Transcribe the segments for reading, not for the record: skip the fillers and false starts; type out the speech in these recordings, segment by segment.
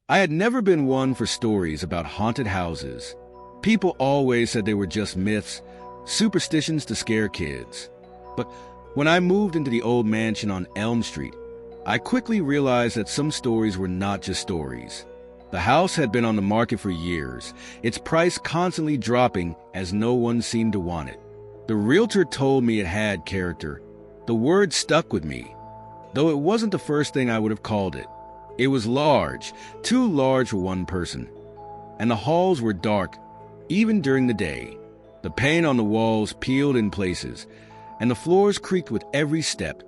I had never been one for stories about haunted houses. People always said they were just myths, superstitions to scare kids. But when I moved into the old mansion on Elm Street, I quickly realized that some stories were not just stories. The house had been on the market for years, its price constantly dropping as no one seemed to want it. The realtor told me it had character. The word stuck with me, though it wasn't the first thing I would have called it. It was large, too large for one person, and the halls were dark, even during the day. The paint on the walls peeled in places, and the floors creaked with every step,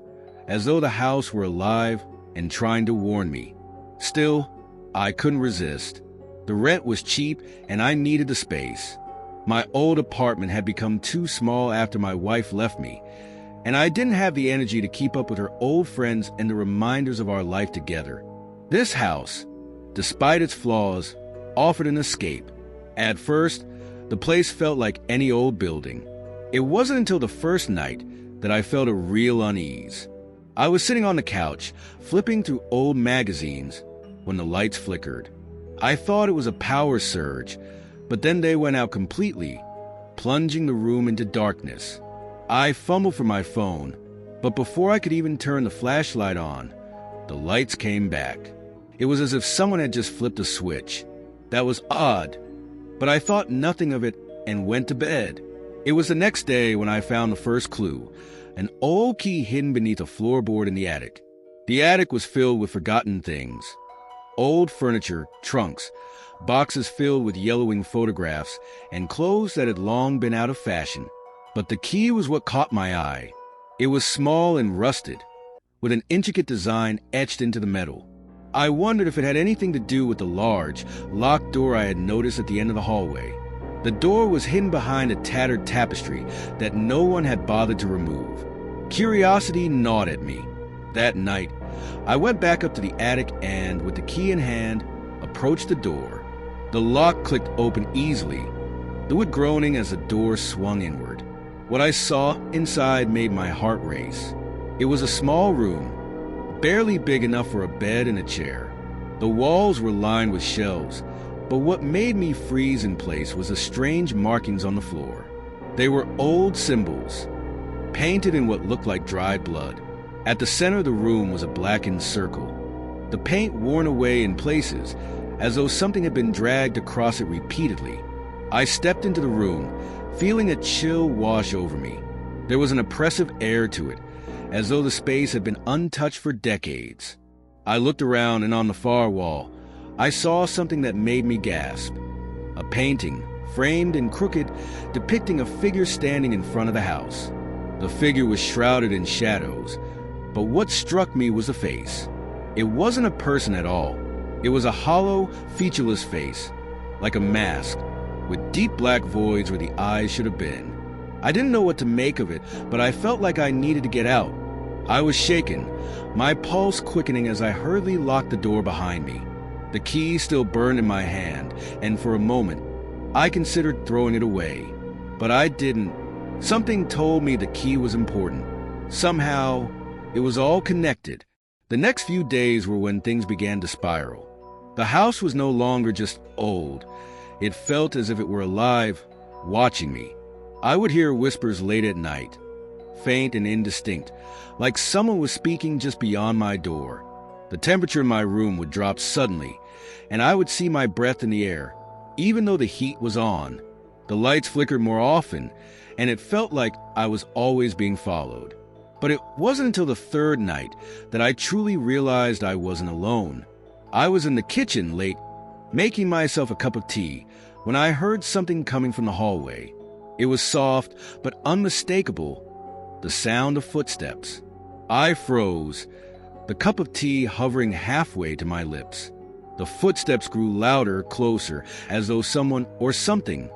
as though the house were alive and trying to warn me. Still, I couldn't resist. The rent was cheap, and I needed the space. My old apartment had become too small after my wife left me, and I didn't have the energy to keep up with her old friends and the reminders of our life together. This house, despite its flaws, offered an escape. At first, the place felt like any old building. It wasn't until the first night that I felt a real unease. I was sitting on the couch, flipping through old magazines, when the lights flickered. I thought it was a power surge, but then they went out completely, plunging the room into darkness. I fumbled for my phone, but before I could even turn the flashlight on, the lights came back. It was as if someone had just flipped a switch. That was odd, but I thought nothing of it and went to bed. It was the next day when I found the first clue, an old key hidden beneath a floorboard in the attic. The attic was filled with forgotten things. Old furniture, trunks, boxes filled with yellowing photographs, and clothes that had long been out of fashion. But the key was what caught my eye. It was small and rusted, with an intricate design etched into the metal. I wondered if it had anything to do with the large, locked door I had noticed at the end of the hallway. The door was hidden behind a tattered tapestry that no one had bothered to remove. Curiosity gnawed at me. That night, I went back up to the attic and, with the key in hand, approached the door. The lock clicked open easily, the wood groaning as the door swung inward. What I saw inside made my heart race. It was a small room, barely big enough for a bed and a chair. The walls were lined with shelves, but what made me freeze in place was the strange markings on the floor. They were old symbols, painted in what looked like dried blood. At the center of the room was a blackened circle, the paint worn away in places, as though something had been dragged across it repeatedly. I stepped into the room, feeling a chill wash over me. There was an oppressive air to it, as though the space had been untouched for decades. I looked around, and on the far wall, I saw something that made me gasp. A painting, framed and crooked, depicting a figure standing in front of the house. The figure was shrouded in shadows, but what struck me was the face. It wasn't a person at all. It was a hollow, featureless face, like a mask, with deep black voids where the eyes should have been. I didn't know what to make of it, but I felt like I needed to get out. I was shaken, my pulse quickening as I hurriedly locked the door behind me. The key still burned in my hand, and for a moment, I considered throwing it away. But I didn't. Something told me the key was important. Somehow, it was all connected. The next few days were when things began to spiral. The house was no longer just old. It felt as if it were alive, watching me. I would hear whispers late at night, faint and indistinct, like someone was speaking just beyond my door. The temperature in my room would drop suddenly, and I would see my breath in the air, even though the heat was on. The lights flickered more often, and it felt like I was always being followed. But it wasn't until the third night that I truly realized I wasn't alone. I was in the kitchen late, making myself a cup of tea, when I heard something coming from the hallway. It was soft but unmistakable, the sound of footsteps. I froze, the cup of tea hovering halfway to my lips. The footsteps grew louder, closer, as though someone or something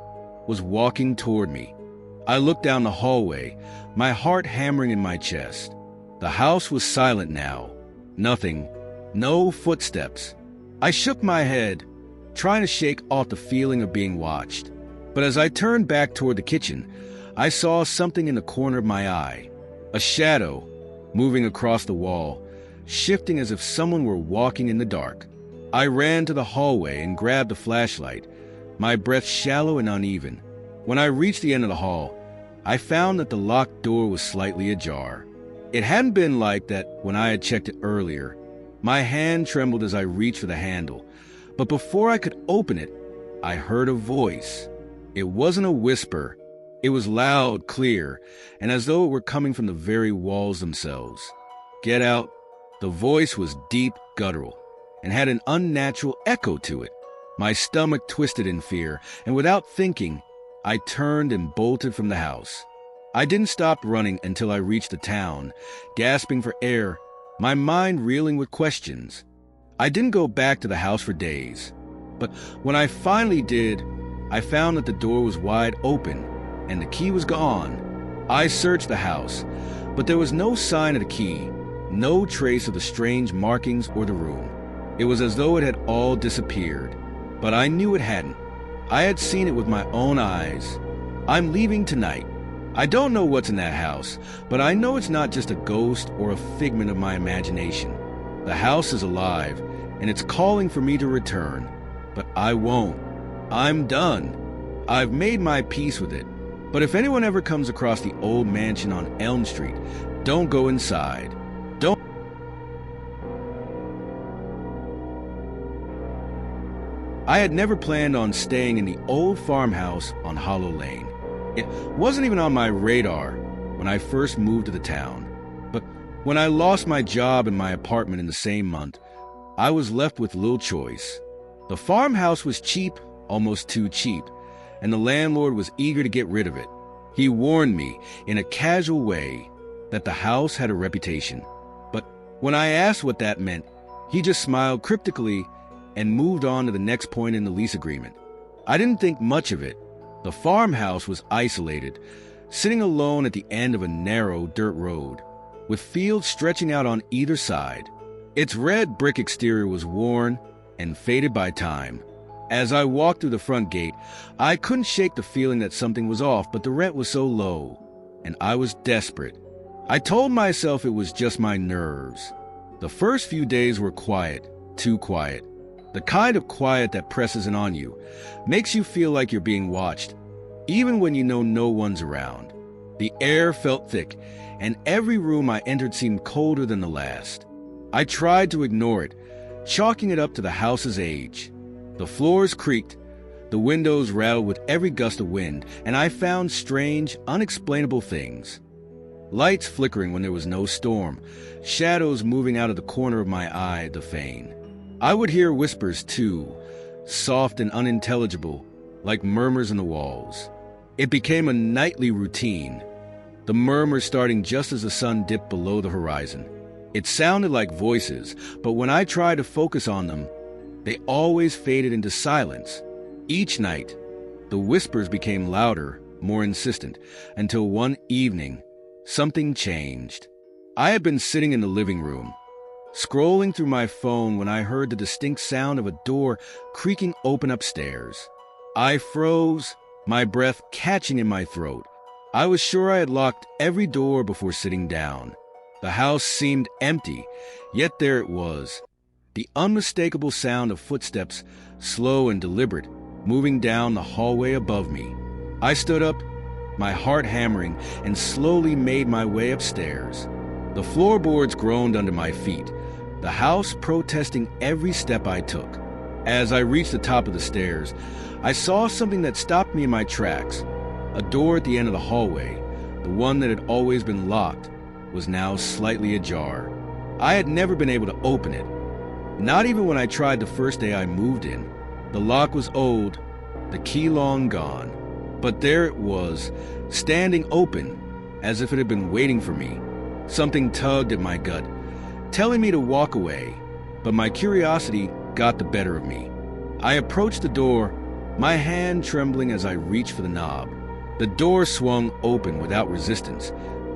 was walking toward me. I looked down the hallway, my heart hammering in my chest. The house was silent now. Nothing. No footsteps. I shook my head, trying to shake off the feeling of being watched. But as I turned back toward the kitchen, I saw something in the corner of my eye. A shadow, moving across the wall, shifting as if someone were walking in the dark. I ran to the hallway and grabbed a flashlight, my breath shallow and uneven. When I reached the end of the hall, I found that the locked door was slightly ajar. It hadn't been like that when I had checked it earlier. My hand trembled as I reached for the handle, but before I could open it, I heard a voice. It wasn't a whisper. It was loud, clear, and as though it were coming from the very walls themselves. "Get out." The voice was deep, guttural, and had an unnatural echo to it. My stomach twisted in fear, and without thinking, I turned and bolted from the house. I didn't stop running until I reached the town, gasping for air, my mind reeling with questions. I didn't go back to the house for days, but when I finally did, I found that the door was wide open and the key was gone. I searched the house, but there was no sign of the key, no trace of the strange markings or the room. It was as though it had all disappeared, but I knew it hadn't. I had seen it with my own eyes. I'm leaving tonight. I don't know what's in that house, but I know it's not just a ghost or a figment of my imagination. The house is alive, and it's calling for me to return. But I won't. I'm done. I've made my peace with it. But if anyone ever comes across the old mansion on Elm Street, don't go inside. Don't. I had never planned on staying in the old farmhouse on Hollow Lane. It wasn't even on my radar when I first moved to the town. But when I lost my job and my apartment in the same month, I was left with little choice. The farmhouse was cheap, almost too cheap, and the landlord was eager to get rid of it. He warned me in a casual way that the house had a reputation. But when I asked what that meant, he just smiled cryptically and moved on to the next point in the lease agreement. I didn't think much of it. The farmhouse was isolated, sitting alone at the end of a narrow dirt road, with fields stretching out on either side. Its red brick exterior was worn and faded by time. As I walked through the front gate, I couldn't shake the feeling that something was off, but the rent was so low, and I was desperate. I told myself it was just my nerves. The first few days were quiet, too quiet. The kind of quiet that presses in on you, makes you feel like you're being watched, even when you know no one's around. The air felt thick, and every room I entered seemed colder than the last. I tried to ignore it, chalking it up to the house's age. The floors creaked, the windows rattled with every gust of wind, and I found strange, unexplainable things. Lights flickering when there was no storm, shadows moving out of the corner of my eye, the fane. I would hear whispers, too, soft and unintelligible, like murmurs in the walls. It became a nightly routine, the murmurs starting just as the sun dipped below the horizon. It sounded like voices, but when I tried to focus on them, they always faded into silence. Each night, the whispers became louder, more insistent, until one evening, something changed. I had been sitting in the living room, scrolling through my phone when I heard the distinct sound of a door creaking open upstairs. I froze, my breath catching in my throat. I was sure I had locked every door before sitting down. The house seemed empty, yet there it was. The unmistakable sound of footsteps, slow and deliberate, moving down the hallway above me. I stood up, my heart hammering, and slowly made my way upstairs. The floorboards groaned under my feet, the house protesting every step I took. As I reached the top of the stairs, I saw something that stopped me in my tracks. A door at the end of the hallway, the one that had always been locked, was now slightly ajar. I had never been able to open it, not even when I tried the first day I moved in. The lock was old, the key long gone, but there it was, standing open, as if it had been waiting for me. Something tugged at my gut, telling me to walk away, but my curiosity got the better of me. I approached the door, my hand trembling as I reached for the knob. The door swung open without resistance,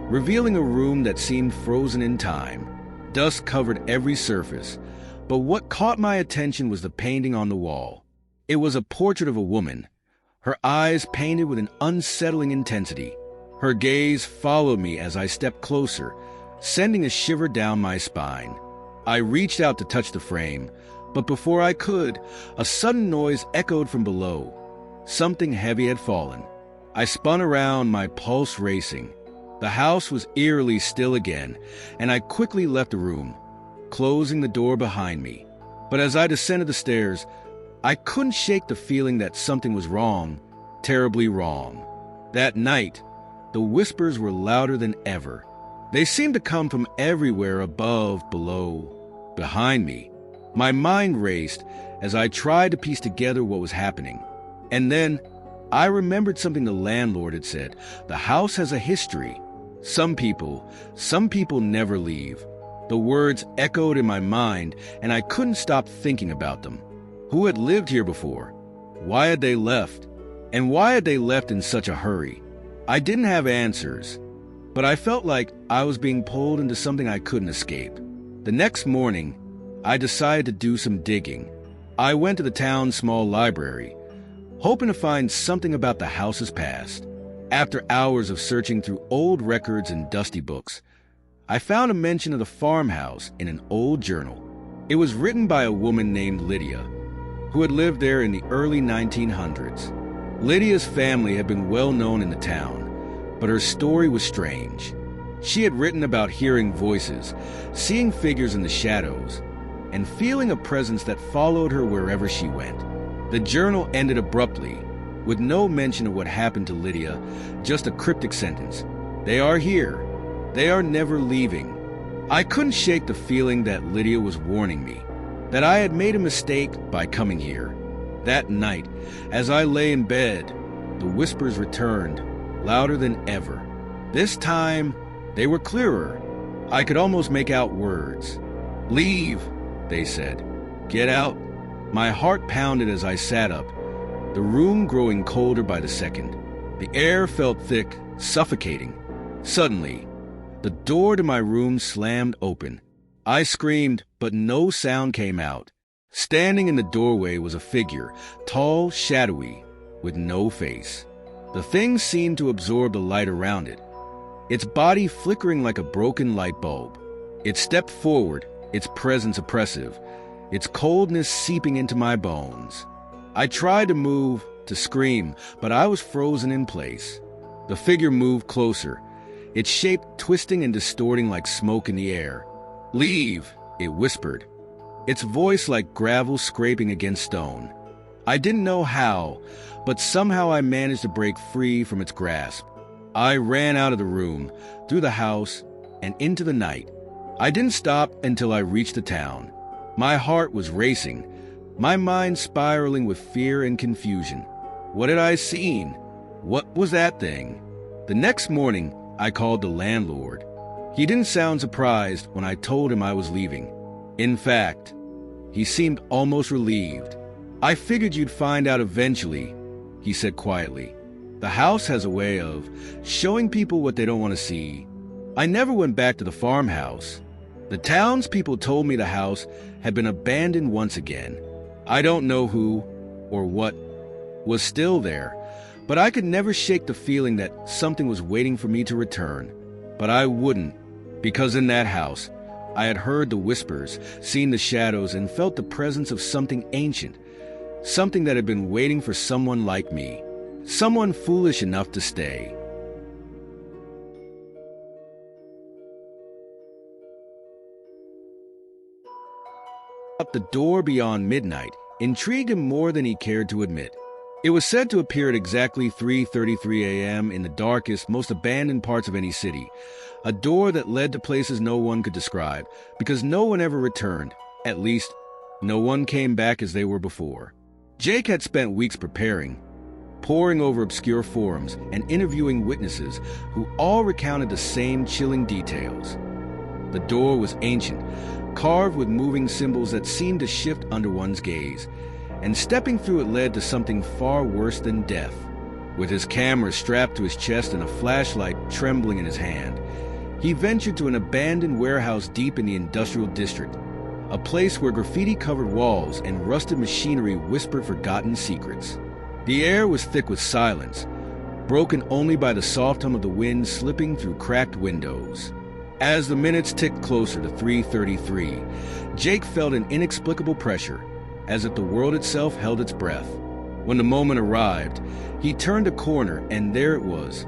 revealing a room that seemed frozen in time. Dust covered every surface, but what caught my attention was the painting on the wall. It was a portrait of a woman, her eyes painted with an unsettling intensity. Her gaze followed me as I stepped closer, sending a shiver down my spine. I reached out to touch the frame, But before I could, a sudden noise echoed from below. Something heavy had fallen. I spun around, my pulse racing. The house was eerily still again, and I quickly left the room, closing the door behind me. But as I descended the stairs, I couldn't shake the feeling that something was wrong, terribly wrong. That night, the whispers were louder than ever. They seemed to come from everywhere, above, below, behind me. My mind raced as I tried to piece together what was happening. And then I remembered something the landlord had said. The house has a history. Some people never leave. The words echoed in my mind, and I couldn't stop thinking about them. Who had lived here before? Why had they left? And why had they left in such a hurry? I didn't have answers, but I felt like I was being pulled into something I couldn't escape. The next morning, I decided to do some digging. I went to the town's small library, hoping to find something about the house's past. After hours of searching through old records and dusty books, I found a mention of the farmhouse in an old journal. It was written by a woman named Lydia, who had lived there in the early 1900s. Lydia's family had been well known in the town, but her story was strange. She had written about hearing voices, seeing figures in the shadows, and feeling a presence that followed her wherever she went. The journal ended abruptly, with no mention of what happened to Lydia, just a cryptic sentence. "They are here. They are never leaving." I couldn't shake the feeling that Lydia was warning me, that I had made a mistake by coming here. That night, as I lay in bed, the whispers returned, louder than ever. This time, they were clearer. I could almost make out words. "Leave," they said. "Get out." My heart pounded as I sat up, the room growing colder by the second. The air felt thick, suffocating. Suddenly, the door to my room slammed open. I screamed, but no sound came out. Standing in the doorway was a figure, tall, shadowy, with no face. The thing seemed to absorb the light around it, its body flickering like a broken light bulb. It stepped forward, its presence oppressive, its coldness seeping into my bones. I tried to move, to scream, but I was frozen in place. The figure moved closer, its shape twisting and distorting like smoke in the air. "Leave," it whispered, its voice like gravel scraping against stone. I didn't know how, but somehow I managed to break free from its grasp. I ran out of the room, through the house, and into the night. I didn't stop until I reached the town. My heart was racing, my mind spiraling with fear and confusion. What had I seen? What was that thing? The next morning, I called the landlord. He didn't sound surprised when I told him I was leaving. In fact, he seemed almost relieved. "I figured you'd find out eventually," he said quietly. "The house has a way of showing people what they don't want to see." I never went back to the farmhouse. The townspeople told me the house had been abandoned once again. I don't know who or what was still there, but I could never shake the feeling that something was waiting for me to return. But I wouldn't, because in that house, I had heard the whispers, seen the shadows, and felt the presence of something ancient, something that had been waiting for someone like me, someone foolish enough to stay. Up the door beyond midnight intrigued him more than he cared to admit. It was said to appear at exactly 3:33 a.m. in the darkest, most abandoned parts of any city, a door that led to places no one could describe, because no one ever returned. At least, no one came back as they were before. Jake had spent weeks preparing, poring over obscure forums and interviewing witnesses who all recounted the same chilling details. The door was ancient, carved with moving symbols that seemed to shift under one's gaze, and stepping through it led to something far worse than death. With his camera strapped to his chest and a flashlight trembling in his hand, he ventured to an abandoned warehouse deep in the industrial district, a place where graffiti-covered walls and rusted machinery whispered forgotten secrets. The air was thick with silence, broken only by the soft hum of the wind slipping through cracked windows. As the minutes ticked closer to 3:33, Jake felt an inexplicable pressure, as if the world itself held its breath. When the moment arrived, he turned a corner, and there it was.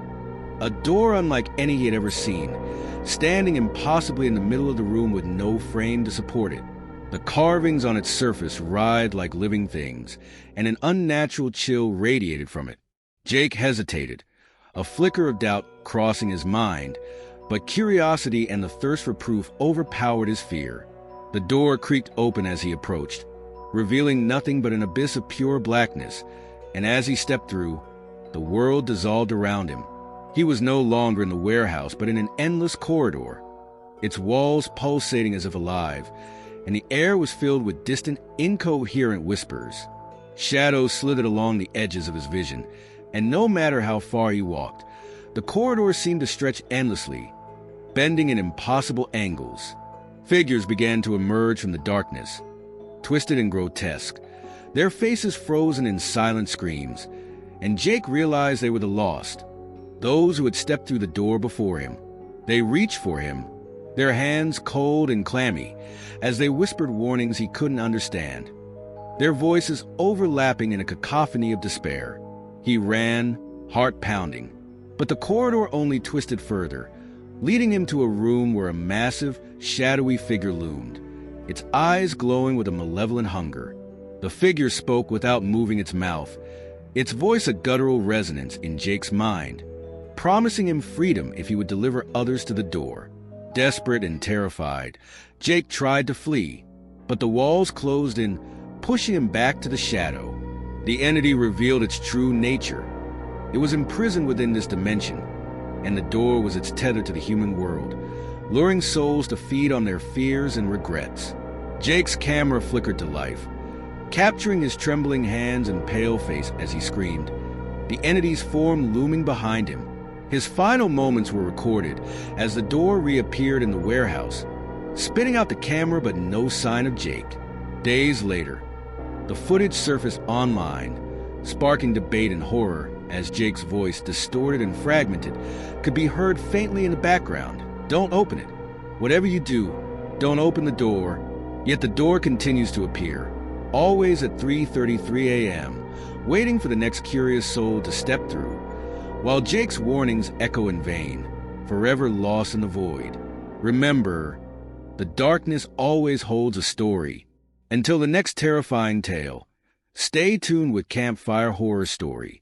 A door unlike any he had ever seen, standing impossibly in the middle of the room with no frame to support it. The carvings on its surface writhed like living things, and an unnatural chill radiated from it. Jake hesitated, a flicker of doubt crossing his mind, but curiosity and the thirst for proof overpowered his fear. The door creaked open as he approached, revealing nothing but an abyss of pure blackness, and as he stepped through, the world dissolved around him. He was no longer in the warehouse, but in an endless corridor, its walls pulsating as if alive, and the air was filled with distant, incoherent whispers. Shadows slithered along the edges of his vision, and no matter how far he walked, the corridor seemed to stretch endlessly, bending in impossible angles. Figures began to emerge from the darkness, twisted and grotesque, their faces frozen in silent screams, and Jake realized they were the lost, those who had stepped through the door before him. They reached for him, their hands cold and clammy, as they whispered warnings he couldn't understand, their voices overlapping in a cacophony of despair. He ran, heart pounding, but the corridor only twisted further, leading him to a room where a massive, shadowy figure loomed, its eyes glowing with a malevolent hunger. The figure spoke without moving its mouth, its voice a guttural resonance in Jake's mind, promising him freedom if he would deliver others to the door. Desperate and terrified, Jake tried to flee, but the walls closed in, pushing him back to the shadow. The entity revealed its true nature. It was imprisoned within this dimension, and the door was its tether to the human world, luring souls to feed on their fears and regrets. Jake's camera flickered to life, capturing his trembling hands and pale face as he screamed, the entity's form looming behind him. His final moments were recorded as the door reappeared in the warehouse, spitting out the camera but no sign of Jake. Days later, the footage surfaced online, sparking debate and horror as Jake's voice, distorted and fragmented, could be heard faintly in the background. "Don't open it. Whatever you do, don't open the door." Yet the door continues to appear, always at 3:33 a.m., waiting for the next curious soul to step through, while Jake's warnings echo in vain, forever lost in the void. Remember, the darkness always holds a story. Until the next terrifying tale, stay tuned with Campfire Horror Story.